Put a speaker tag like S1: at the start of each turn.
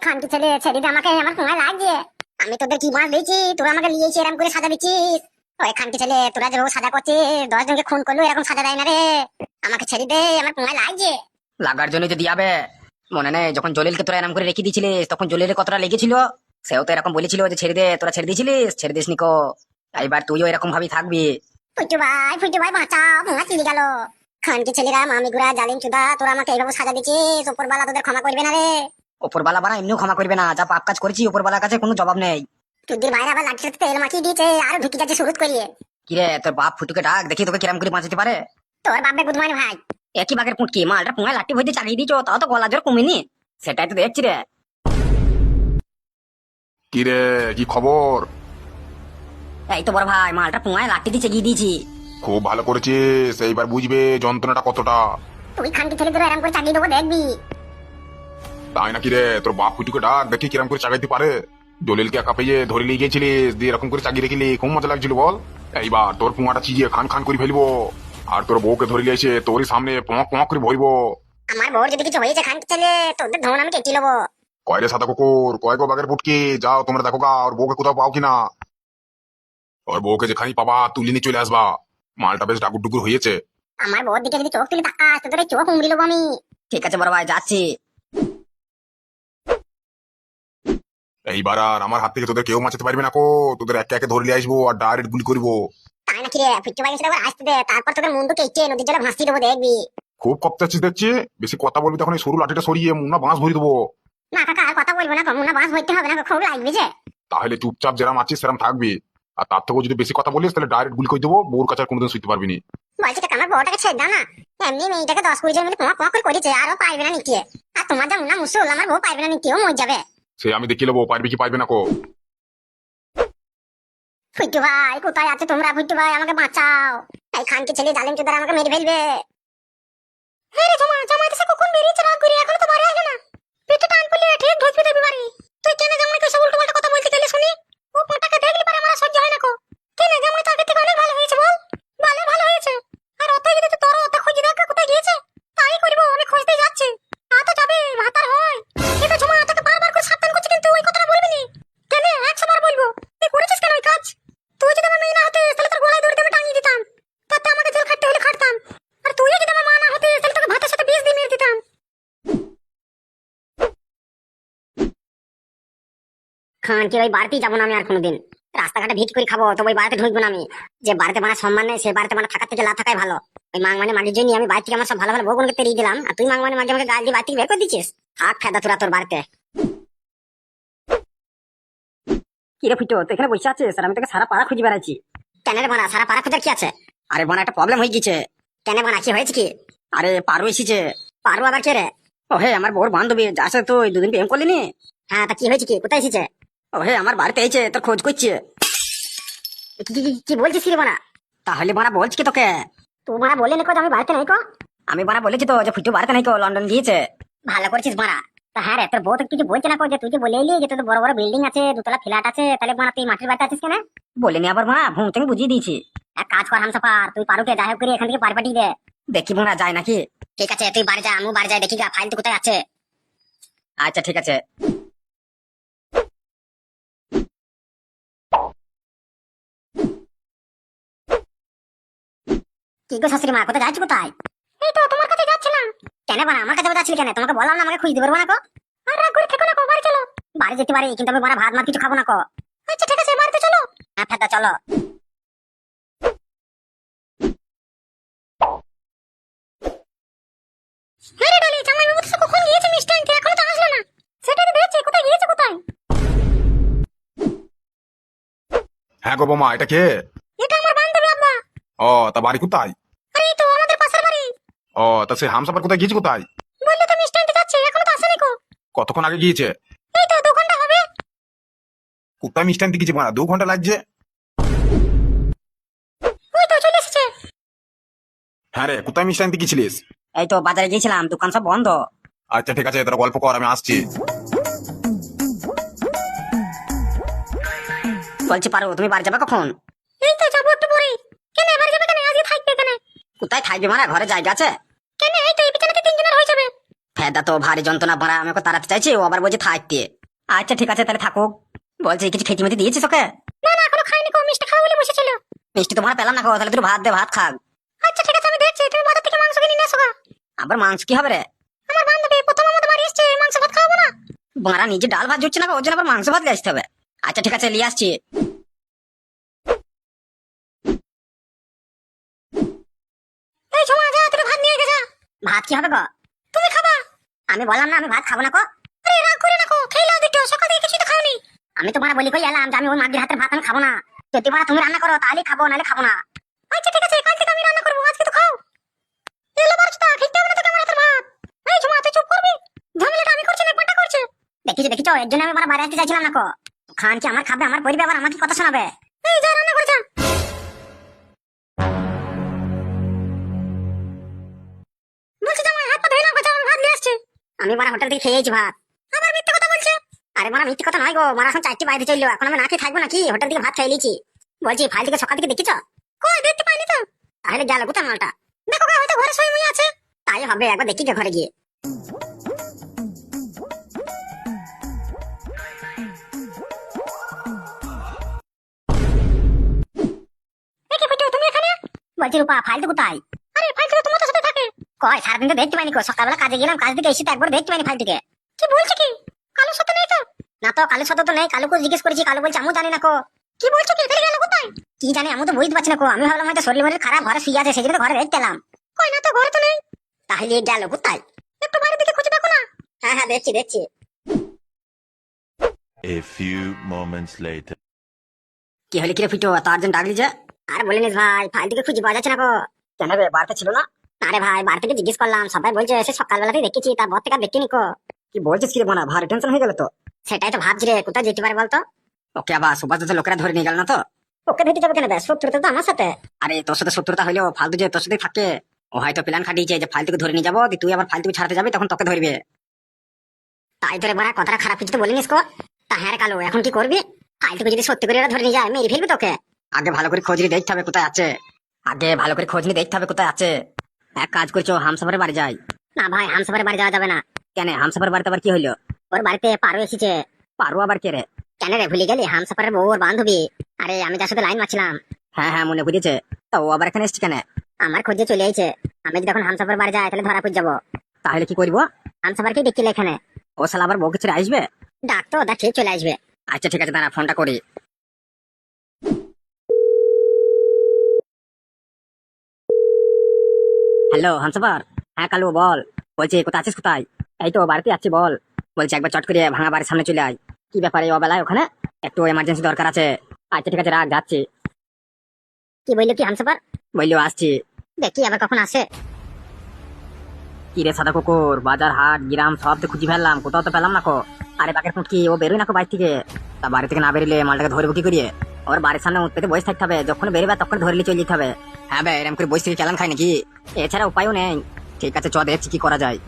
S1: খানকি ছেলে ছেড়ে দে আমাকে, আমার সময় লাগছে। আমি তোদের কি মাছ দিয়েছি, তোরা আমাকে নিয়েছি এরকম করে সাজা দিচ্ছিস? ওই খানকি ছেলে, তোরা যেভাবে সাজা করছিস, 10 জনকে খুন করলো এরকম সাজা দেয় না রে। আমাকে ছেড়ে দে, আমার সময় লাগছে।
S2: লাগার জন্য তো দিয়াবে। মনে নেই যখন জলিলকে তোরা এরকম করে রেখে দিয়েছিলিস তখন জলিলের কতটা লেগেছিল? সেও তো এরকম বলেছিল যে ছেড়ে দে, তোরা ছেড়ে দিয়েছিলিস, ছেড়ে দিস নিকো। এইবার তুইও এরকম ভাবেই থাকবি।
S1: ফুটু ভাই বাঁচাও, ভোঙা চিনি গেল। খানকি ছেলেরা, মামিগুড়া, জালিম চুদা, তোরা আমাকে এইভাবে সাজা দিচ্ছিস, উপরবালা তোদের ক্ষমা করবে না রে।
S2: ওপরবালা বানা এমনিও ক্ষমা করবে না, যা পাপ কাজ করেছি ওপরবালার কাছে কোনো জবাব নেই।
S1: চুদির ভাইরা আবার লাঠির সাথে তেল মাখিয়ে দিয়েছে, আরো ঢুকি যাচ্ছে শুরু করিয়ে।
S2: কিরে তোর বাপ ফুটুকে ডাক দেখি তোকে কিরম করে বাঁচাতে পারে।
S1: তোর বাপে বুধমানি ভাই।
S2: একই বাঘের পুটকি, মালটা পুঙ্গায় লাঠি ভইতে চালিয়ে দিচ্ছ, তাও তো গলা জোর কমেনি। সেটাই তো দেখছি রে।
S3: কি রে, কি খবর?
S2: এই তো বড় ভাই, মালটা পুঙ্গায় লাঠি দিয়ে চেগিয়ে দিয়েছি।
S3: খুব ভালো করেছিস, এইবার বুঝবে যন্ত্রণাটা কতটা।
S1: তুই খানকি ছেলে তোরা এরকম করে চালিয়ে দেবো দেখবি।
S3: তাই নাকি রে? তোর বাপ ফুটুকে ডাক দেখি কিরম করে চাগাইতে পারে। দলিলকে একা পেয়ে ধরে নিয়ে গেছিলিস, দিয়ে এরকম করে চাগিয়ে রেখিলি, খুব মজা লাগছিল বল। এইবার তোর পুঙাটা চিজিয়ে খান খান করে ফেলবো। আর তোর বউকে ধরে নিয়ে এসে তোরই সামনে পঁক পঁক করে ভইব।
S1: আমার বউর যদি কিছু হয়েছে খানকি ছেলে, তোদের ধন আমি কেটে নেবো।
S3: কয় রে সাদা কুকুর, কয় গো বাঘের পুটকি, যাও তোমরা দেখো গা ওর বউকে কোথাও পাও কিনা। ওর বউকে যেখানে পাবা তুলে নিয়ে চলে আসবা। মালটা বেশ ডাকুর ডুকুর হয়েছে।
S1: আমার বউর দিকে যদি চোখ তুলে তাকাস, তোদের এই চোখ উমড়ি নেবো আমি।
S2: ঠিক আছে বড় ভাই, যাচ্ছি।
S3: এইবার আর আমার হাত থেকে তোদের কেউ বাঁচাতে পারবে না কো। তোদের একে একে ধরে নিয়ে আসবো আর ডাইরেক্ট গুলি করবো।
S1: তাই নাকি রে? ফিট্টু ভাই সেটা আসতে দে, তারপর তোদের মুন্ডু কেটে নদীর জলে ভাসিয়ে দেবো দেখবি।
S3: খুব কপ্তাচ্ছিস দেখছি। বেশি কথা বলবি তখন এই সরু লাঠিটা সরিয়ে মুন্না বাঁশ ভরি দেবো।
S1: না কাকা, আর কথা বলবো না, কমুনা বাস হইতে হবে না, খুব লাগবে যে।
S3: তাহলে চুপচাপ যেরাম আছিস সেরাম থাকবি। আর তার থেকেও যদি বেশি কথা বলিস তাহলে ডাইরেক্ট গুলি করে দেবো, বউর কাছে আর কোনোদিন শুইতে পারবি না।
S1: বলছি কাকা, আমার বউটাকে ছেড়ে দাও না। এমনি মেয়েটাকে 10-20 জন মিলে পোঁয়া পোঁয়া করে করেছে, আরও পারবে না নিতে। আর তোমার যা মুন্না মুসুল, আমার বউ পারবে না নিতে, ও মরে যাবে।
S3: সে আমি দেখিয়ে নেবো পারবি কি পারবি না কো।
S1: ফুট্টু ভাই কোথায় আছে তোমরা? ফুট্টু ভাই আমাকে বাঁচাও, এই খানকে ছেলে জালিম চোদারা আমাকে মেরে ফেলবে। হ্যাঁ রে জমা, জামাইতে কখন বেরিয়েছে রাগ করে, এখনো তো বাড়ি আসলো না। পেটে টান পড়লে ঠিক ঢুকবে দেবি বাড়ি। তুই কেন জামাইকে সব উল্টো পাল্টা কথা বলতে গেলে শুনি? ও পোঁটাকে দেখলি পারে আমার সহ্য হয় না কো। কেন জামাই তো আগে থেকে অনেক ভালো হয়েছে বল। ভালো হয়েছে। আর অত যদি তুই তোর অত খুঁজে দেখ কোথায় গিয়েছে, তাই করবো, আমি খুঁজতে যাচ্ছি। তো যাবে ভাতার হয়। কিন্তু জমা তোকে বারবার করে সাবধান করছি, কিন্তু ওই কথাটা বলবি নি। কেন 100 বার বলবো। তুই করেছিস কেন ওই কাজ? তুই যদি আমার মেয়ে না হতে তাহলে তোর গলায় দড়ি দিয়ে আমি টাঙিয়ে দিতাম। তাতে আমাকে জেল খাটতে হলে খাটতাম। আর তুইও যদি আমার মা না হতে তাহলে তোকে ভাতের সাথে বিষ দিয়ে মেরে দিতাম। খানকে ওই বাড়িতেই যাবো না আমি আর কোনোদিন। রাস্তাঘাটে ভিট করে খাবো, তো ওই বাড়িতে ঢুকবো না আমি। যে বাড়িতে মানে সম্মান নেই, সে বাড়িতে মানে থাকার থেকে না থাকাই ভালো। ওই মাংমানি মাগির জন্য আমি বাড়ি থেকে আমার সব ভালো ভালো বউগুলোকে তেড়িয়ে দিলাম, আর তুই মাংমানি মাগি আমাকে গাল দিয়ে বাড়ি থেকে বের করে দিচ্ছিস। থাক ফেদা তোরা তোর বাড়িতে।
S2: কিরে ফুটো, তুই এখানে বসে আছিস আর আমি তোকে সারা পাড়া খুঁজে বেড়াচ্ছি।
S1: কেন রে বানা, সারা পাড়া খোঁজার কি আছে?
S2: আরে বোন, একটা প্রবলেম হয়ে গেছে।
S1: কেন বানা, কি হয়েছে কি?
S2: আরে পারু এসেছে।
S1: পারবো আবার কে রে?
S2: ও হে, আমার বউর বান্ধবী, যার সাথে তুই দুদিন প্রেম করলি নি।
S1: হ্যাঁ, তা কি হয়েছে কি, কোথায় এসেছে?
S2: ও হে, আমার বাড়িতে এসেছে, তোর খোঁজ করছে।
S1: কি বলছিস রে বানা?
S2: তাহলে বানা বলছি কি তোকে?
S1: তুই বানা বললে না আমি বাড়িতে নাই কো।
S2: আমি বানা বলেছি তো যে ফুটু বাড়িতে নাই কো, লন্ডন গিয়েছে।
S1: ভালো করেছিস বানা। তা হ্যাঁ রে, তোর বউ তো কিছু বলছে না কো, যে তুই যে বলে এলি যে তোর বড় বড় বিল্ডিং আছে, দুতলা ফ্ল্যাট আছে, তাহলে বানা তুই মাটির বাড়িতে আছিস কেন?
S2: বলিনি আবার বানা, ঘুম থেকে বুঝিয়ে দিয়েছি।
S1: এক কাজ কর হামসাফার, তুই পারুকে যাই হোক করে এখান থেকে বাড়ি পাঠিয়ে দে।
S2: দেখি বোনা যায় নাকি।
S1: ঠিক আছে, তুই বাড়ি যা, আমিও বাড়ি যাই, দেখি গা ফাইল তো কোথায় আছে।
S2: আচ্ছা ঠিক আছে।
S1: কি গো শাশুড়ি মা, কোথায় যাচ্ছ কোথায়? এই তো তোমার কাছে যাচ্ছিলাম। কেন বানা আমার কাছে যাচ্ছিলি কেন? তোমাকে বললাম না আমাকে খুঁজতে পারবো না কো। আর রাগ করে থেকো না কো, বাড়ি চলো। বাড়ি যেতে পারি, কিন্তু আমি বানা ভাত মাছ কিছু খাবো না কো। আচ্ছা ঠিক আছে, বাড়িতে চলো। হ্যাঁ ফেদা চলো। হ্যাঁ রে ডলি, জামাই বাবু তো কখন গিয়েছে মিষ্টি আনতে, এখনো তো আসলো না। সেটাই তো দেখছি, কোথায় গিয়েছে কোথায়।
S3: হ্যাঁ গো বোমা, এটা কে?
S1: এটা আমার বান্ধবী আব্বা।
S3: ও, তা বাড়ি কোথায়?
S1: আরে এই তো আমাদের পাশের বাড়ি।
S3: ও, তা সে হামসাফার কোথায় গিয়েছে কোথায়?
S1: বললে তো মিষ্টি আনতে যাচ্ছে, এখনো তো আসেনি কো।
S3: কতক্ষণ আগে গিয়েছে?
S1: এই তো 2 ঘন্টা হবে।
S3: কোথায় মিষ্টি আনতে গিয়েছে? 2 ঘন্টা লাগছে।
S1: ওই তো চলে এসেছে।
S3: হ্যাঁ রে, কোথায় মিষ্টি আনতে গিয়েছিলিস?
S2: এই তো বাজারে গিয়েছিলাম, দোকান সব বন্ধ।
S3: আচ্ছা ঠিক আছে, তোরা গল্প কর, আমি আসছি।
S2: বলছি পারো, তুমি বাড়ি যাবে কখন?
S1: এই তো যাবো একটু পরে। কেন এবার যাবে কেন? আজকে থাকবে কেন?
S2: কোথায় থাকবে, মানে ঘরে জায়গা আছে?
S1: কেন এই তো এই বিছানাতে 3 জনের হয়ে যাবে।
S2: ফেদা তো ভারী যন্ত্রণা ভরা, আমি ওকে তাড়াতে চাইছি, ও আবার বলছে থাকতে। আচ্ছা ঠিক আছে তাহলে থাকুক। বলছি কিছু খেতে মেতে দিয়েছিস ওকে?
S1: না না এখনো খাইনি গো, মিষ্টি খাবো বলে বসেছিল।
S2: মিষ্টি তোমার পেলাম না গো, তাহলে তুই ভাত দে, ভাত খাক।
S1: আচ্ছা ঠিক আছে আমি দেখছি, তুমি বাজার থেকে মাংস কিনে নিয়ে এসো গা।
S2: আবার মাংস কি হবে রে?
S1: আমার বান্ধবী প্রথম আমাদের বাড়ি এসছে, মাংস ভাত খাবো না।
S2: বাড়া নিজে ডাল ভাত জুটছে না গো, ওর জন্য আবার মাংস ভাত নিয়ে আসতে হবে। আচ্ছা ঠিক আছে নিয়ে আসছি।
S1: এই ঝুমা যা তুই ভাত নিয়ে গেছা।
S2: ভাত কি হবে গো?
S1: তুমি খাবা?
S2: আমি বললাম না আমি ভাত খাবো না গো।
S1: আরে রাগ করে না গো, খেয়ে নাও দুটো, সকাল থেকে কিছুই তো খাওনি।
S2: আমি তোমার বলি কই এলাম যে আমি ওই মাগির হাতের ভাত আমি খাবো না। যদি মারা তুমি রান্না করো তাহলে খাবো, নাহলে খাবো না।
S1: আচ্ছা ঠিক আছে কাল থেকে আমি রান্না করবো, আজকে তো খাও। এলো বারোটা, খেতে হবে না তোকে আমার হাতের ভাত। এই ঝুমা তুই চুপ করবি, ঝামেলাটা আমি করছি না পাটা করছে।
S2: দেখিছো এর জন্য আমি বাইরে আসতে চাইছিলাম না গো। খান কি আমার খাবে, আমার পরিবার আবার আমাকে কথা শোনাবে।
S1: এই যা রান্না করে যা। বলছি জামাই হাত পা ধুয়ে নাও, আমি ভাত নিয়ে আসছি।
S2: আমি মারা হোটেল থেকে খেয়েছি ভাত।
S1: আবার মিথ্যে কথা বলছে।
S2: আরে মারা মিথ্যে কথা নয় গো, মারা এখন চারটি বাইরে চললো, এখন আমি না খেয়ে থাকবো নাকি? হোটেল থেকে ভাত খেয়ে নিয়েছি। বলছি ফাইল থেকে সকাল থেকে দেখিছো?
S1: কই দেখতে পাইনি তো।
S2: তাহলে গেল কোথায় মালটা?
S1: দেখো গা হয়তো ঘরে শুয়ে মুই আছে।
S2: তাই হবে, একবার দেখি গে ঘরে গিয়ে।
S1: দেখি ফুটু তুমি এখানে।
S2: বলছি রূপা ফাইল তো কোথায়?
S1: আরে ফাইল তো তোমার সাথে থাকে।
S2: কয় সারাদিন তো দেখতে পাইনি গো, সকালবেলা কাজে গেলাম, কাজ থেকে এসে তো একবার দেখতে পাইনি ফাইল থেকে।
S1: কি বলছো কি? কালোর সাথে নেই তো?
S2: না তো কালুর সাথে তো নেই, কালুকে জিজ্ঞেস করেছি, কালু বলছে আমিও জানি না কো।
S1: কি বলছো কি? তাহলে গেল কোথায়?
S2: কি জানি আমি তো বুঝতে পারছি না কো, আমি ভাবলাম হয়তো শরীর মরির খারাপ, ঘরে শুয়ে আছে, সেই জন্য তো ঘরে দেখতে এলাম।
S1: কই না তো ঘরে তো নেই।
S2: তাহলে গেল কোথায়?
S1: একটু বাইরে দিকে খুঁজে দেখো না।
S2: হ্যাঁ হ্যাঁ দেখছি দেখছি।
S4: A few moments later.
S2: কি হলে কিরে ফিটো, এত আর্জেন্ট ডাকলি যে? আর বলিনিস ভাই, ফাইল থেকে খুঁজে পাওয়া যাচ্ছে না গো। কেন রে, বাড়িতে ছিল না? আরে ভাই বাড়ি থেকে জিজ্ঞেস করলাম, সবাই বলছে এসে সকালবেলাতেই দেখেছি, তারপর থেকে আর দেখিনি কো। কি বলছিস কি রে বোনা, ভারী টেনশন হয়ে গেল তো। সেটাই তো ভাবছি রে, কোথায় যেতে পারে বলতো? ওকে আবার সুভাষ দাসের লোকেরা ধরে নিয়ে গেল না তো? ওকে ধরতে যাবে কেন, শত্রুতা তো আমার সাথে। আরে তোর সাথে শত্রুতা হইলেও ফালতু যে তোর সাথে থাকে, ও হয়তো প্ল্যান খাটিয়েছে যে ফাইল থেকে ধরে নিয়ে যাবো, তুই আবার ফাইল থেকে ছাড়তে যাবি, তখন তোকে ধরবে। তাই ধরে বড়া কথাটা খারাপ কিছু তো বলিনিস কো। তা হ্যাঁ রে কালো, এখন কি করবি? ফাইল থেকে যদি সত্যি করে ওরা ধরে নিয়ে যায়, মেরে ফেলবি তোকে। আগে ভালো করে খোঁজ নিয়ে দেখতে হবে কোথায় আছে। আগে ভালো করে খোঁজ নিয়ে দেখতে হবে কোথায় আছে। এক কাজ করছো, হামসাফারের বাড়ি যাই। না ভাই হামসাফারের বাড়ি যাওয়া যাবে না। কেন, হামসাফারের বাড়িতে আবার কি হইলো? ওর বাড়িতে পারো এসেছে। পারো আবার কে রে? কেন রে ভুলে গেলি, হামসাফারের বউ ওর বান্ধবী। আরে আমি তার সাথে লাইন মারছিলাম। হ্যাঁ হ্যাঁ মনে পড়েছে। তা ও আবার এখানে এসছে কেন? আমার খোঁজে চলে আইছে। আমি যদি এখন হামসাফারের বাড়ি যাই তাহলে ধরা পড়ে যাবো। তাহলে কি করবো? হামসাফারকে ডেকেলে এখানে। ও শালা আবার বউকে ছেড়ে আসবে? ডাক তো ওটা ঠিক চলে আসবে। আচ্ছা ঠিক আছে দাঁড়া, ফোনটা করি। হ্যালো হামসাফার। হ্যাঁ কালু বল। বলছি কোথায় আছিস, কোথায়? এই তো বাড়িতে আছি, বল। বলছি একবার চট করে ভাঙা বাড়ির সামনে চলে আয়। কি ব্যাপারে অবেলায় ওখানে? একটু এমার্জেন্সি দরকার আছে। আচ্ছা ঠিক আছে রাখ, যাচ্ছি। কি বললো কি হামসাফার? বললো আসছি। দেখি আবার কখন আসে। কি রে সাদা কুকুর, বাজার হাট গ্রাম সব তো খুঁজে ফেললাম, কোথাও তো পেলাম না কো। আরে বাঘের কি ও বেরোয় না কো বাড়ি থেকে? তা বাড়ি থেকে না বেরোলে মালটাকে ধরবো কি করিয়ে? ওর বাড়ির সামনে উঠতে বসে থাকতে হবে, যখন বেরোবে তখন ধরলে চলে যেতে হবে। হ্যাঁ ভাই এরকম করে বসে থেকে কেলান খাই নাকি? এছাড়া উপায়ও নেই। ঠিক আছে চ দেখছি কি করা যায়।